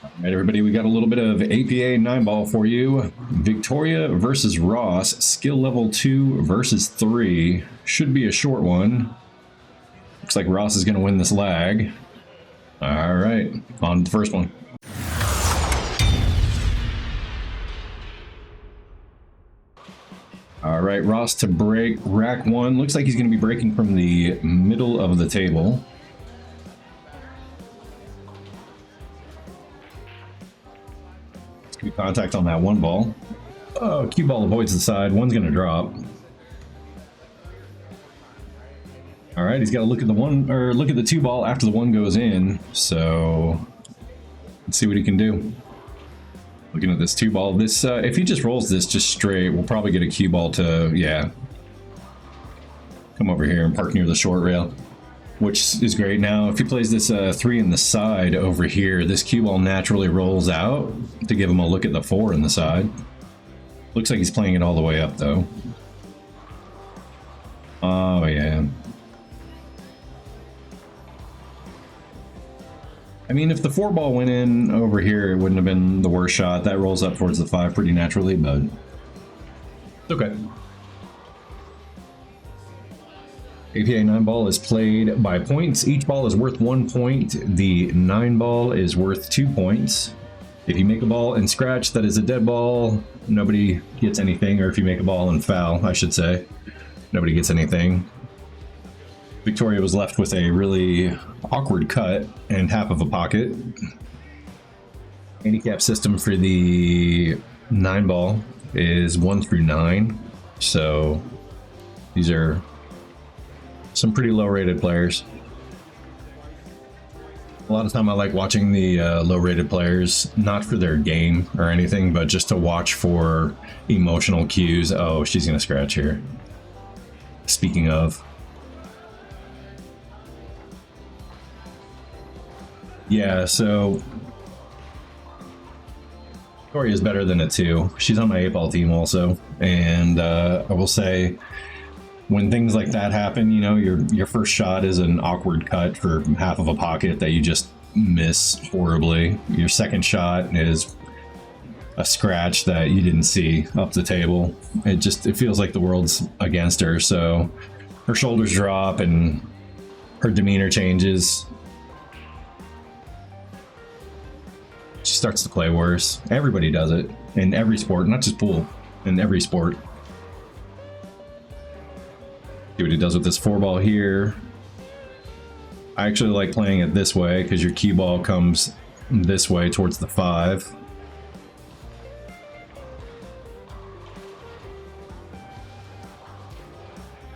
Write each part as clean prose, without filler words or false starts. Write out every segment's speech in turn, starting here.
All right, everybody, we got a little bit of APA 9-ball for you. Victoria versus Ross, skill level 2 versus 3. Should be a short one. Looks like Ross is going to win this lag. All right, on to the first one. All right, Ross to break rack 1. Looks like he's going to be breaking from the middle of the table. Contact on that 1 ball. Oh, cue ball avoids the side. One's going to drop. All right, he's got to look at the 1 or look at the 2 ball after the 1 goes in. So let's see what he can do. Looking at this 2 ball. This if he just rolls this just straight, we'll probably get a cue ball to come over here and park near the short rail, which is great. Now, if he plays this 3 in the side over here, this cue ball naturally rolls out to give him a look at the 4 in the side. Looks like he's playing it all the way up, though. Oh, yeah. I mean, if the 4 ball went in over here, it wouldn't have been the worst shot. That rolls up towards the 5 pretty naturally, but it's okay. APA 9-ball is played by points. Each ball is worth 1 point. The 9-ball is worth 2 points. If you make a ball and scratch, that is a dead ball. Nobody gets anything, or if you make a ball and foul, I should say, nobody gets anything. Victoria was left with a really awkward cut and half of a pocket. Handicap system for the 9-ball is 1 through 9. So these are some pretty low-rated players. A lot of time I like watching the low-rated players, not for their game or anything, but just to watch for emotional cues. Oh, she's gonna scratch here. Speaking of. Yeah, so Victoria is better than a 2. She's on my 8-ball team also, and I will say, when things like that happen, you know, your first shot is an awkward cut for half of a pocket that you just miss horribly. Your second shot is a scratch that you didn't see up the table. It feels like the world's against her, so her shoulders drop and her demeanor changes. She starts to play worse. Everybody does it in every sport, not just pool, in every sport. See what he does with this 4 ball here. I actually like playing it this way because your cue ball comes this way towards the 5.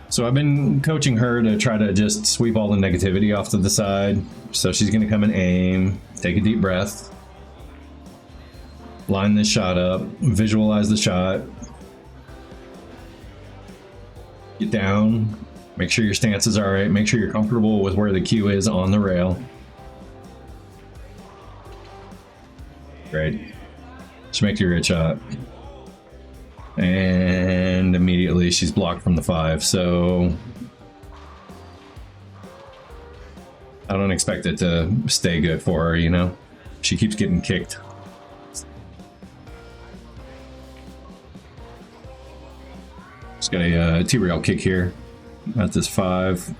So I've been coaching her to try to just sweep all the negativity off to the side. So she's going to come and aim, take a deep breath, line this shot up, visualize the shot. Get down, make sure your stance is all right, make sure you're comfortable with where the cue is on the rail. Great. Just make your good shot. And immediately she's blocked from the 5, so I don't expect it to stay good for her, you know? She keeps getting kicked. Just got a T-rail kick here. That's this 5.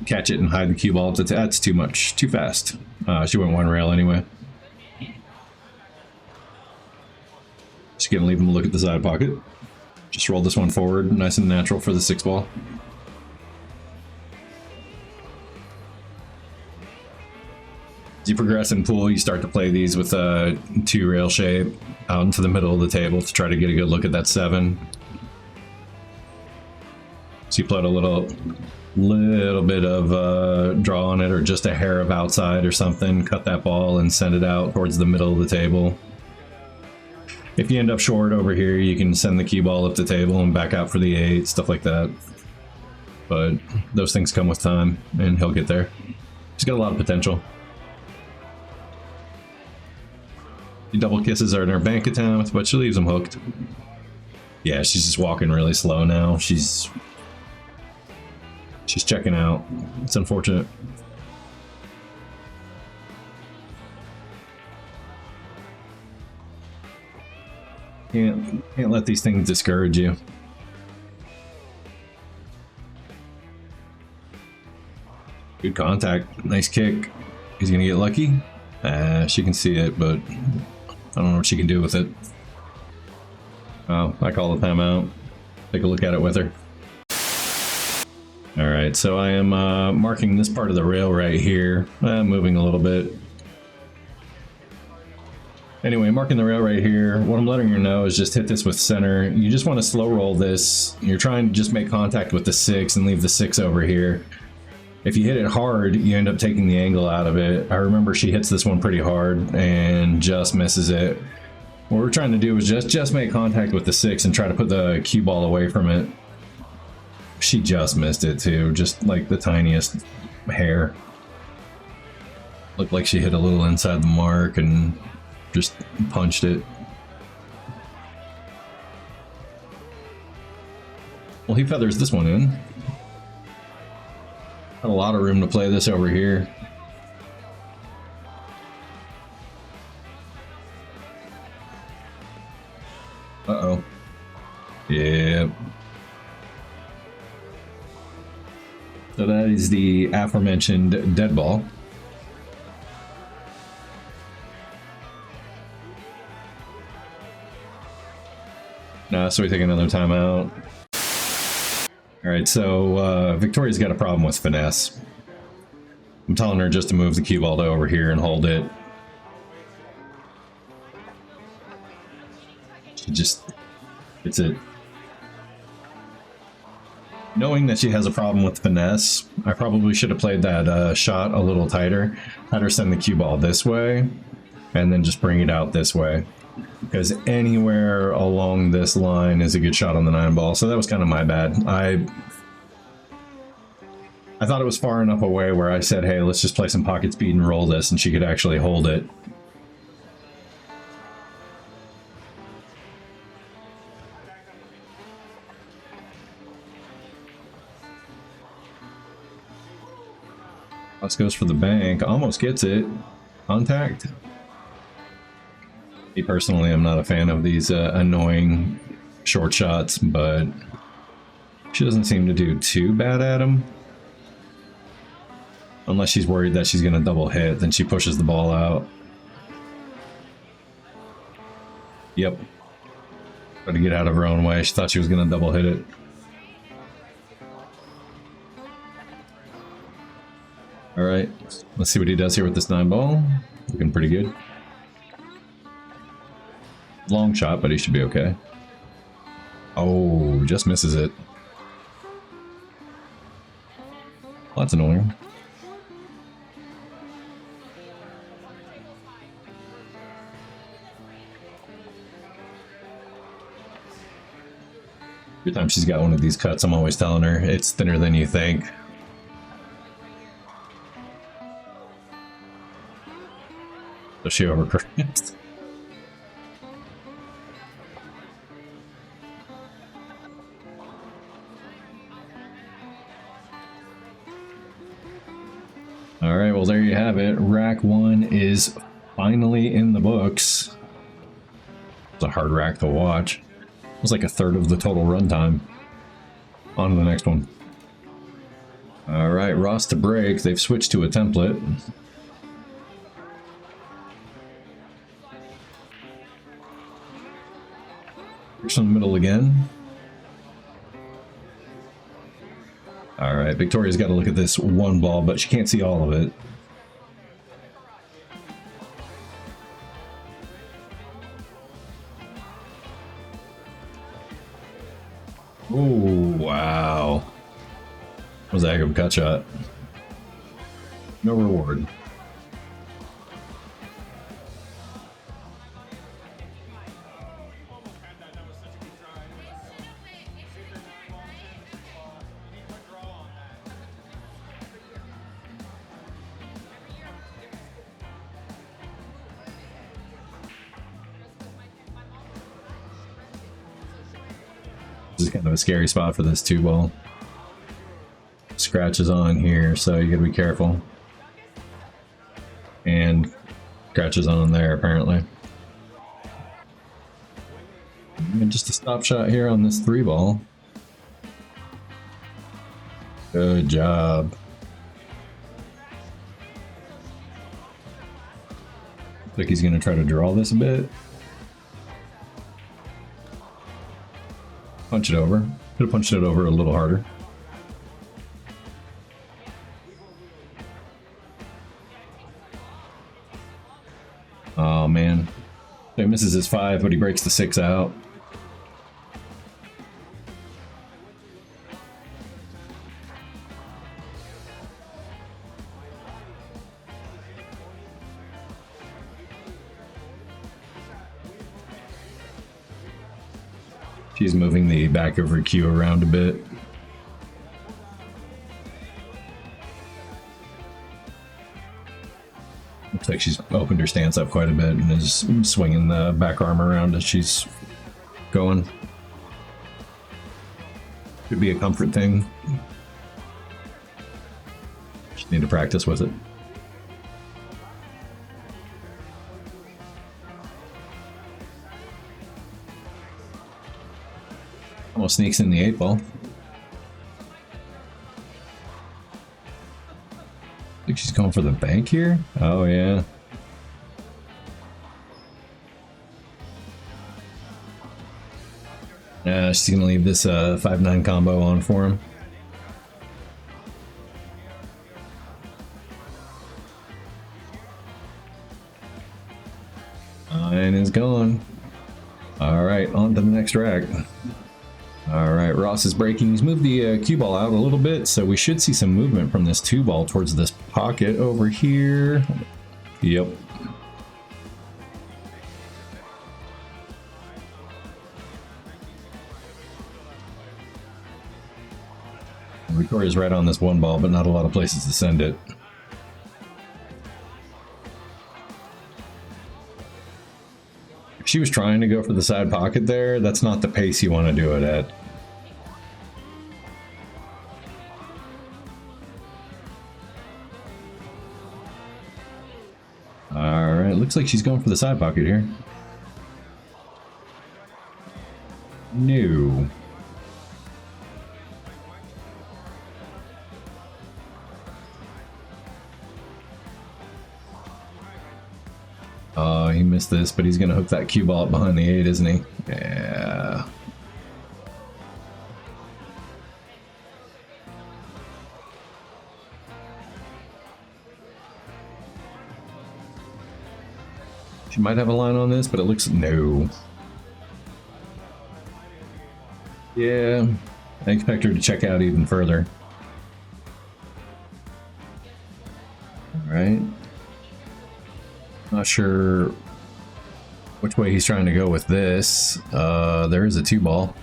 Catch it and hide the cue ball. That's too much. Too fast. She went 1 rail anyway. Just gonna leave him to look at the side pocket. Just roll this one forward, nice and natural for the 6 ball. As you progress in pool, you start to play these with a 2 rail shape out into the middle of the table to try to get a good look at that 7. So you put a little bit of draw on it, or just a hair of outside or something, cut that ball and send it out towards the middle of the table. If you end up short over here, you can send the cue ball up the table and back out for the 8, stuff like that. But those things come with time, and he'll get there. He's got a lot of potential. The double kisses are in her bank account, but she leaves him hooked. Yeah, she's just walking really slow now. She's checking out. It's unfortunate. Can't let these things discourage you. Good contact. Nice kick. He's gonna get lucky. She can see it, but I don't know what she can do with it. Oh, I call the timeout. Take a look at it with her. Alright, so I am marking this part of the rail right here. Moving a little bit. Anyway, marking the rail right here. What I'm letting her know is just hit this with center. You just want to slow roll this. You're trying to just make contact with the 6 and leave the 6 over here. If you hit it hard, you end up taking the angle out of it. I remember she hits this one pretty hard and just misses it. What we're trying to do is just make contact with the 6 and try to put the cue ball away from it. She just missed it too, just like the tiniest hair. Looked like she hit a little inside the mark and just punched it. Well, he feathers this one in. Got a lot of room to play this over here. Uh-oh. Yeah. So that is the aforementioned dead ball. So we take another timeout. Alright, so Victoria's got a problem with finesse. I'm telling her just to move the cue ball to over here and hold it. She just hits it. Knowing that she has a problem with finesse, I probably should have played that shot a little tighter. Had her send the cue ball this way, and then just bring it out this way. Because anywhere along this line is a good shot on the 9 ball, so that was kind of my bad. I thought it was far enough away where I said, hey, let's just play some pocket speed and roll this, and she could actually hold it. Plus goes for the bank, almost gets it. Contact. Me personally, I'm not a fan of these annoying short shots, but she doesn't seem to do too bad at them. Unless she's worried that she's going to double hit, then she pushes the ball out. Yep. Try to get out of her own way. She thought she was going to double hit it. Alright, let's see what he does here with this 9 ball. Looking pretty good. Long shot, but he should be okay. Oh, just misses it. Well, that's annoying. Every time she's got one of these cuts, I'm always telling her it's thinner than you think. So she overcorrects. Alright, well there you have it. Rack 1 is finally in the books. It's a hard rack to watch. It was like a third of the total runtime. On to the next one. Alright, Ross to break. They've switched to a template. Push in the middle again. Alright, Victoria's got to look at this 1 ball, but she can't see all of it. Oh, wow. That was a heck of a cut shot. No reward. This is kind of a scary spot for this 2 ball. Scratches on here, so you gotta be careful. And scratches on there, apparently. And just a stop shot here on this 3-ball. Good job. Looks like he's going to try to draw this a bit. Punch it over. Could have punched it over a little harder. Oh man. So he misses his 5, but he breaks the 6 out. She's moving the back of her cue around a bit. Looks like she's opened her stance up quite a bit and is swinging the back arm around as she's going. Could be a comfort thing. Just need to practice with it. Almost sneaks in the 8-ball. I think she's going for the bank here. Oh yeah. She's gonna leave this 5-9 combo on for him. And is gone. All right, on to the next rack. All right, Ross is breaking. He's moved the cue ball out a little bit, so we should see some movement from this 2-ball towards this pocket over here. Yep. Victoria's right on this 1-ball, but not a lot of places to send it. If she was trying to go for the side pocket there, that's not the pace you want to do it at. Alright, looks like she's going for the side pocket here. No. He missed this, but he's going to hook that cue ball up behind the 8, isn't he? Yeah. She might have a line on this, but it looks... no. Yeah, I expect her to check out even further. Alright. Not sure which way he's trying to go with this. There is a 2-ball.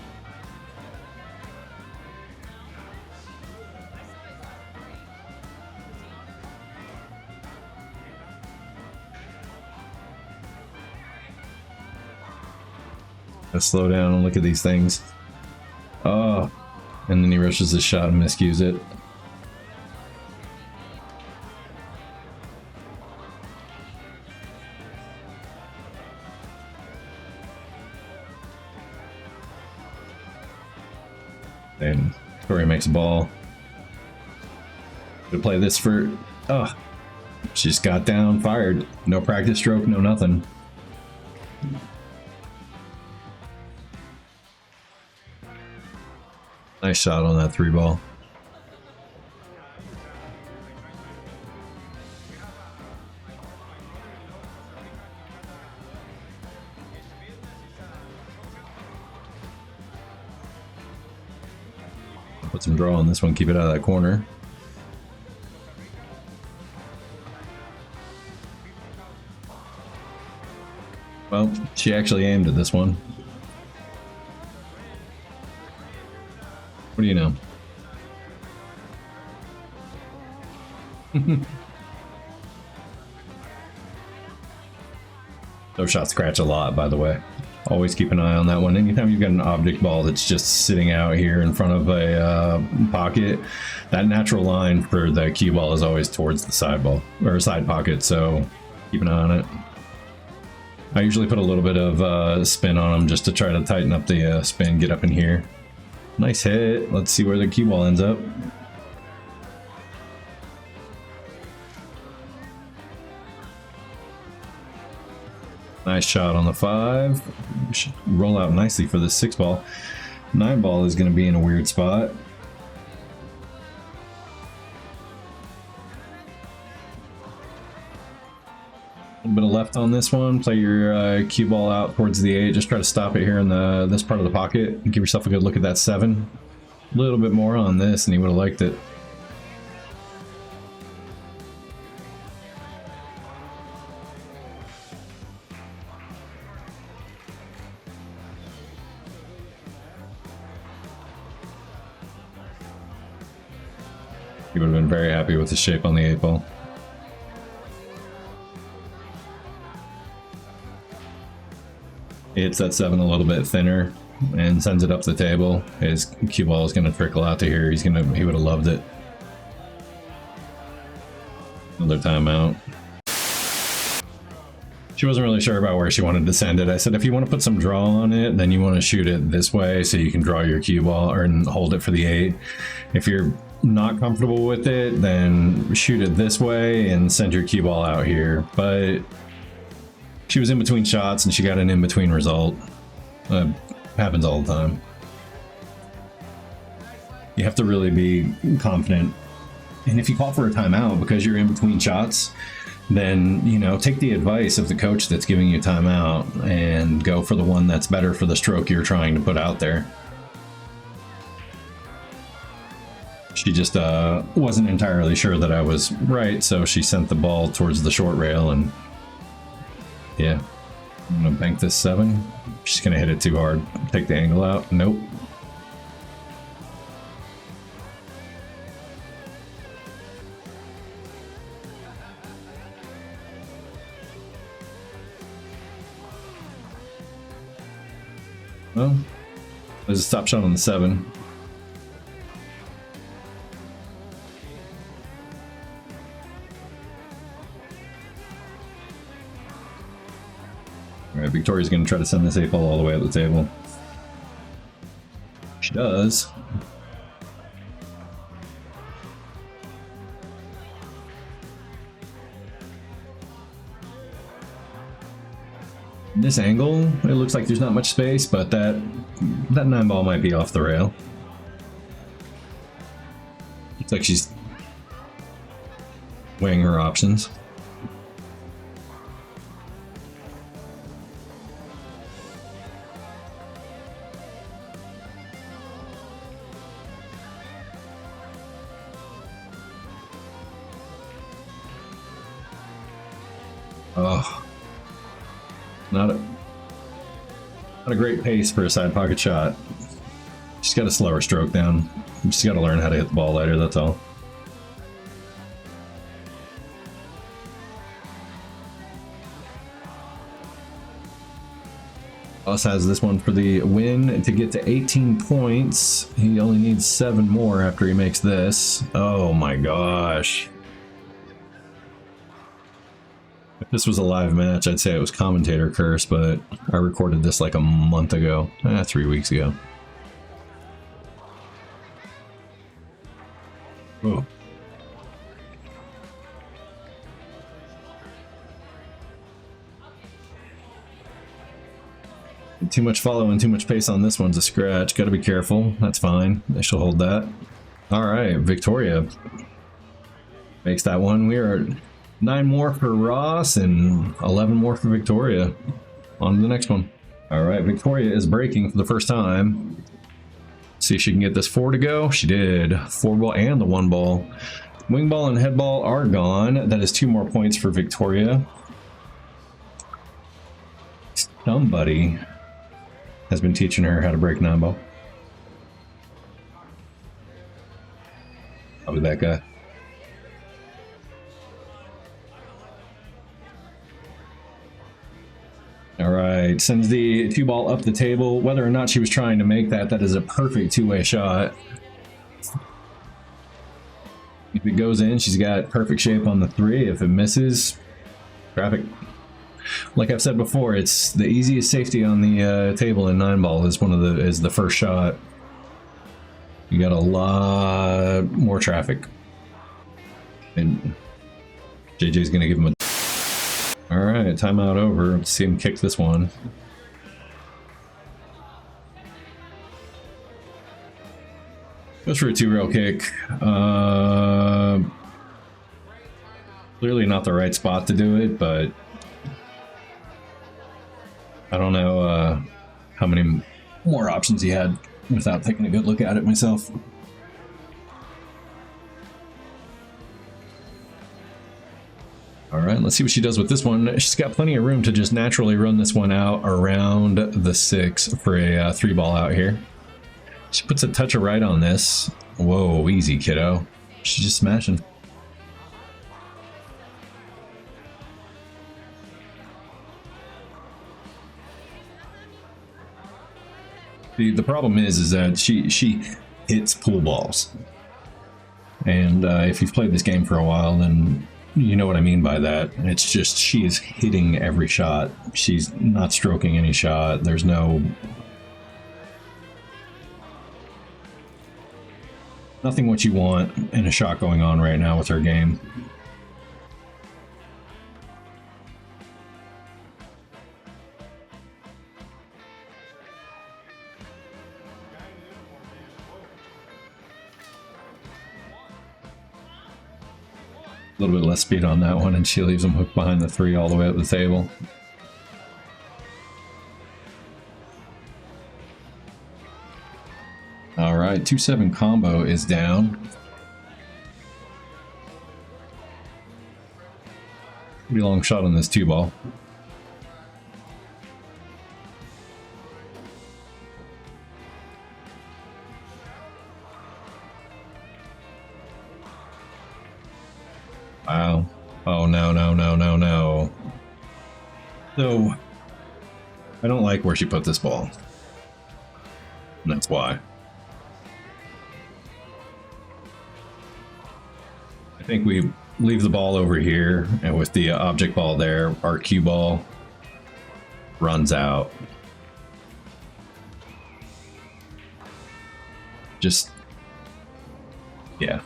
Let's slow down and look at these things. Oh, and then he rushes his shot and miscues it. And Victoria makes a ball. To play this for... oh, she just got down, fired. No practice stroke, no nothing. Nice shot on that 3-ball. Put some draw on this one, keep it out of that corner. Well, she actually aimed at this one. What do you know? Those shots scratch a lot, by the way. Always keep an eye on that one. Anytime you've got an object ball that's just sitting out here in front of a pocket, that natural line for the cue ball is always towards the side ball or side pocket. So keep an eye on it. I usually put a little bit of spin on them just to try to tighten up the spin, get up in here. Nice hit. Let's see where the cue ball ends up. Nice shot on the 5. Should roll out nicely for the 6 ball. 9 ball is going to be in a weird spot. A little bit of left on this one. Play your cue ball out towards the 8. Just try to stop it here in this part of the pocket. Give yourself a good look at that 7. A little bit more on this and he would have liked it. He would have been very happy with the shape on the 8 ball. He hits that 7 a little bit thinner and sends it up the table. His cue ball is going to trickle out to here. He would have loved it. Another timeout. She wasn't really sure about where she wanted to send it. I said, if you want to put some draw on it, then you want to shoot it this way so you can draw your cue ball or hold it for the 8. If you're not comfortable with it, then shoot it this way and send your cue ball out here. But she was in between shots and she got an in-between result. Happens all the time. You have to really be confident. And if you call for a timeout because you're in between shots, then, you know, take the advice of the coach that's giving you timeout and go for the one that's better for the stroke you're trying to put out there. She just wasn't entirely sure that I was right, so she sent the ball towards the short rail, and yeah, I'm gonna bank this 7. She's gonna hit it too hard. Take the angle out. Nope. Well, there's a stop shot on the 7. Alright, Victoria's going to try to send this 8 ball all the way up the table. She does. In this angle, it looks like there's not much space, but that 9 ball might be off the rail. Looks like she's weighing her options. Oh, not a great pace for a side pocket shot. She's got to slow her stroke down. She's got to learn how to hit the ball lighter, that's all. Boss has this one for the win to get to 18 points. He only needs 7 more after he makes this. Oh my gosh. If this was a live match, I'd say it was commentator curse, but I recorded this like a month ago. 3 weeks ago. Oh. Too much follow and too much pace on this one's a scratch. Gotta be careful. That's fine. I shall hold that. Alright, Victoria makes that one. We are 9 more for Ross and 11 more for Victoria. On to the next one. Alright, Victoria is breaking for the first time. See if she can get this 4 to go. She did. 4 ball and the 1 ball. Wing ball and head ball are gone. That is 2 more points for Victoria. Somebody has been teaching her how to break 9 ball. Probably that guy. All right, sends the 2 ball up the table. Whether or not she was trying to make that, that is a perfect 2-way shot. If it goes in, she's got perfect shape on the 3. If it misses, traffic. like I've said before, it's the easiest safety on the table in 9-ball is the first shot. You got a lot more traffic. And JJ's gonna give him a... Alright, timeout over. Let's see him kick this one. Goes for a 2-rail kick. Clearly not the right spot to do it, but I don't know how many more options he had without taking a good look at it myself. All right, let's see what she does with this one. She's got plenty of room to just naturally run this one out around the 6 for a 3-ball out here. She puts a touch of right on this. Whoa, easy, kiddo. She's just smashing. The problem is that she hits pool balls. And if you've played this game for a while, then you know what I mean by that. It's just she is hitting every shot. She's not stroking any shot. There's nothing what you want in a shot going on right now with her game. A little bit less speed on that one, and she leaves him hooked behind the 3 all the way up the table. All right, 2-7 combo is down. Pretty long shot on this 2-ball. Wow. Oh, no, no, no, no, no. So, I don't like where she put this ball. And that's why. I think we leave the ball over here, and with the object ball there, our cue ball runs out. Just, yeah.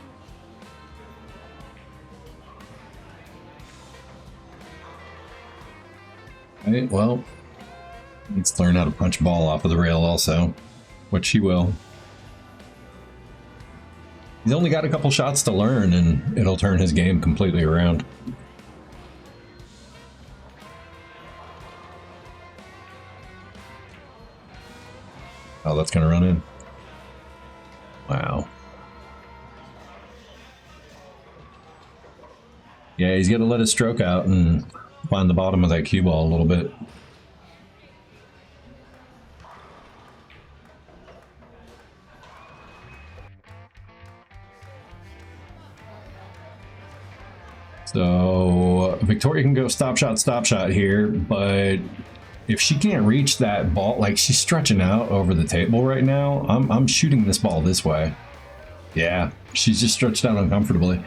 Right, well, needs to learn how to punch ball off of the rail also, which she will. He's only got a couple shots to learn, and it'll turn his game completely around. Oh, that's gonna run in. Wow. Yeah, he's gonna let his stroke out and find the bottom of that cue ball a little bit. So Victoria can go stop shot here, but if she can't reach that ball, like she's stretching out over the table right now, I'm shooting this ball this way. Yeah, she's just stretched out uncomfortably.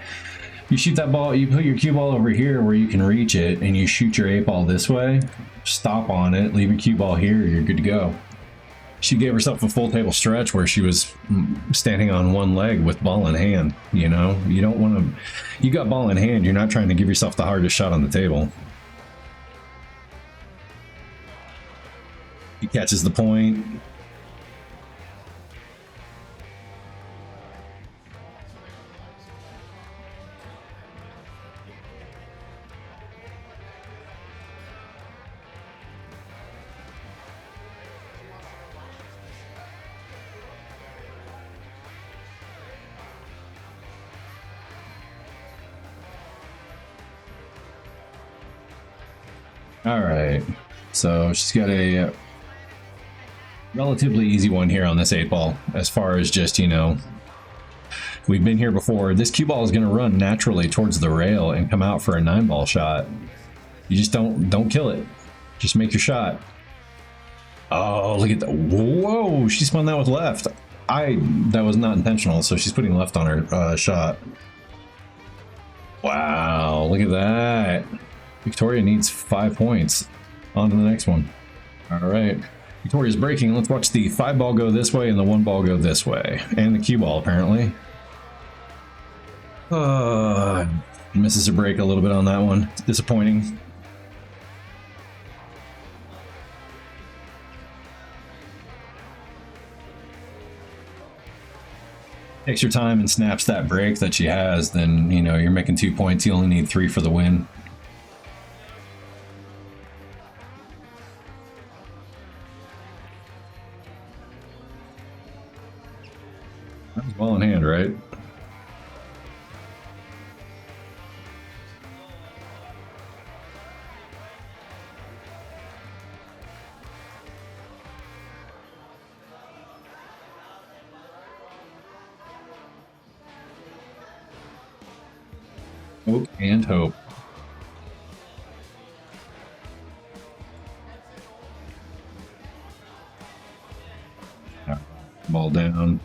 You shoot that ball, you put your cue ball over here where you can reach it, and you shoot your 8-ball this way, stop on it, leave your cue ball here, you're good to go. She gave herself a full table stretch where she was standing on one leg with ball in hand, you know? You don't want to... You got ball in hand, you're not trying to give yourself the hardest shot on the table. He catches the point. All right, so she's got a relatively easy one here on this 8-ball, as far as just, you know, we've been here before. This cue ball is going to run naturally towards the rail and come out for a 9-ball shot. You just don't kill it. Just make your shot. Oh, look at that. Whoa, she spun that with left. That was not intentional, so she's putting left on her shot. Wow, look at that. Victoria needs 5 points. On to the next one. All right. Victoria's breaking. Let's watch the 5 ball go this way and the 1 ball go this way. And the cue ball, apparently. Misses her break a little bit on that one. It's disappointing. Takes your time and snaps that break that she has, then, you know, you're making 2 points. You only need 3 for the win. That was well in hand, right? Hope and hope. Ball down.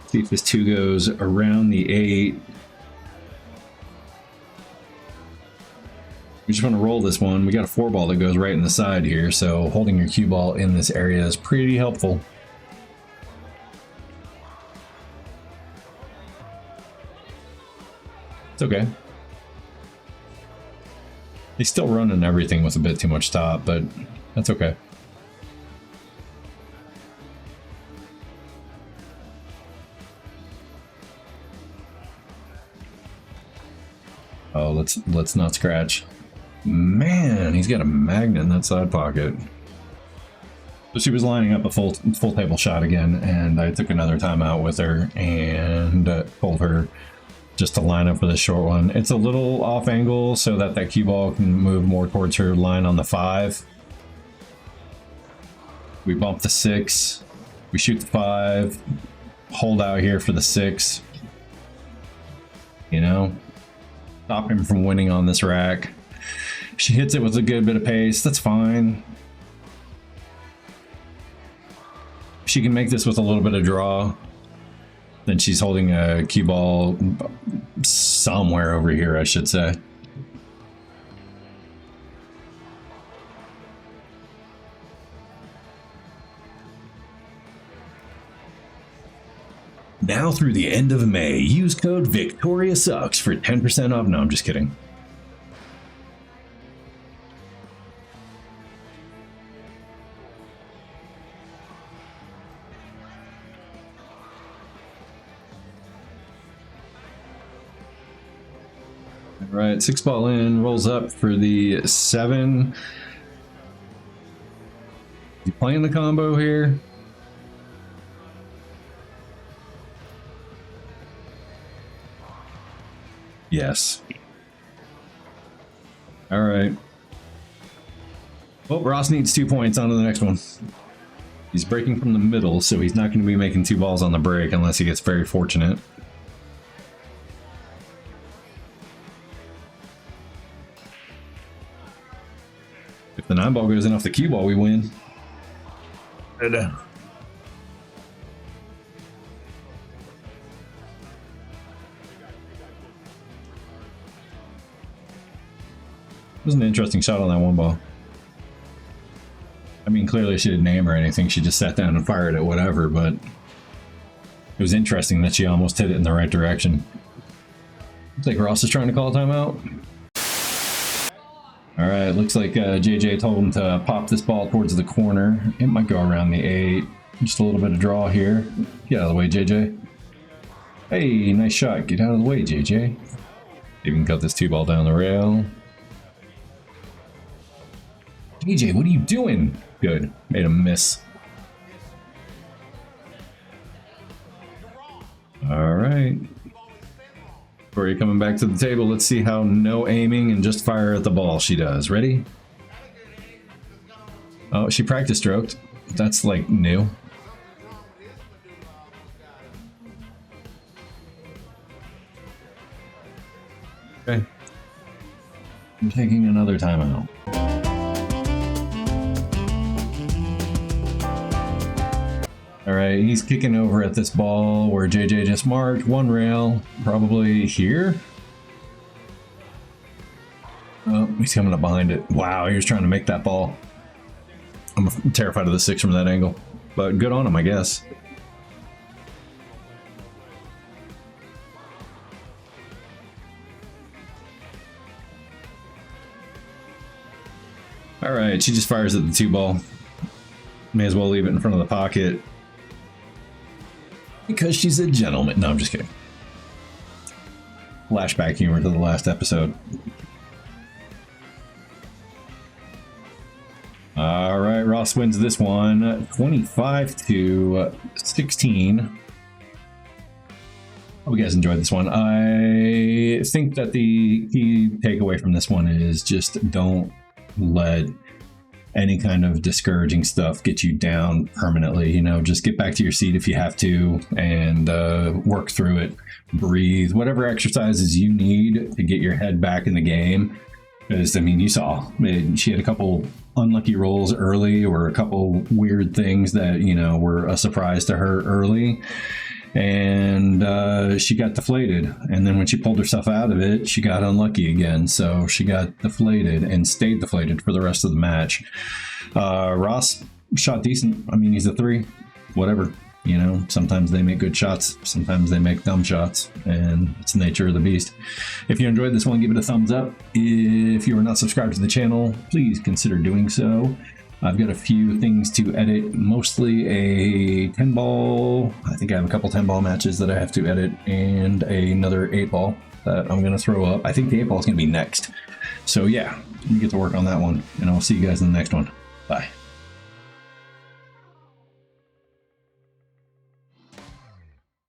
See if this 2 goes around the 8. We just want to roll this one. We got a 4 ball that goes right in the side here, so holding your cue ball in this area is pretty helpful. It's okay. He's still running everything with a bit too much top, but that's okay. Oh, let's not scratch. Man, he's got a magnet in that side pocket. So she was lining up a full table shot again, and I took another timeout with her and told her just to line up for this short one. It's a little off angle so that cue ball can move more towards her line on the 5. We bump the 6. We shoot the 5. Hold out here for the 6. You know? Stop him from winning on this rack. She hits it with a good bit of pace. That's fine. She can make this with a little bit of draw. Then she's holding a cue ball somewhere over here, I should say. Now through the end of May, use code VICTORIASUCKS for 10% off. No, I'm just kidding. All right, 6 ball in, rolls up for the 7. You playing the combo here? Yes. All right. Well, Ross needs 2 points. On to the next one. He's breaking from the middle, so he's not going to be making 2 balls on the break unless he gets very fortunate. If the 9 ball goes in off the cue ball, we win. It was an interesting shot on that 1 ball. I mean, clearly she didn't aim or anything. She just sat down and fired at whatever, but it was interesting that she almost hit it in the right direction. Looks like Ross is trying to call a timeout. All right, looks like JJ told him to pop this ball towards the corner. It might go around the 8. Just a little bit of draw here. Get out of the way, JJ. Hey, nice shot. Get out of the way, JJ. Even cut this 2 ball down the rail. JJ, what are you doing? Good. Made him miss. All right. Victoria coming back to the table. Let's see how no aiming and just fire at the ball she does. Ready? Oh, she practice stroked. That's like new. Okay. I'm taking another timeout. All right, he's kicking over at this ball where JJ just marked. 1 rail, probably here. Oh, He's coming up behind it. Wow, he was trying to make that ball. I'm terrified of the 6 from that angle, but good on him, I guess. All right, she just fires at the 2 ball. May as well leave it in front of the pocket because she's a gentleman. No, I'm just kidding. Flashback humor to the last episode. All right, Ross wins this one, 25-16. Hope you guys enjoyed this one. I think that the key takeaway from this one is just don't let any kind of discouraging stuff get you down permanently. You know, just get back to your seat if you have to and work through it. Breathe, whatever exercises you need to get your head back in the game. Because, I mean, you saw she had a couple unlucky rolls early, or a couple weird things that, you know, were a surprise to her early. And she got deflated. And then when she pulled herself out of it, she got unlucky again. So she got deflated and stayed deflated for the rest of the match. Ross shot decent. I mean, he's a 3, whatever. You know, sometimes they make good shots, sometimes they make dumb shots, and it's the nature of the beast. If you enjoyed this one, give it a thumbs up. If you are not subscribed to the channel, please consider doing so. I've got a few things to edit, mostly a 10-ball. I think I have a couple 10-ball matches that I have to edit, and another 8-ball that I'm going to throw up. I think the 8-ball is going to be next. So yeah, we get to work on that one, and I'll see you guys in the next one. Bye.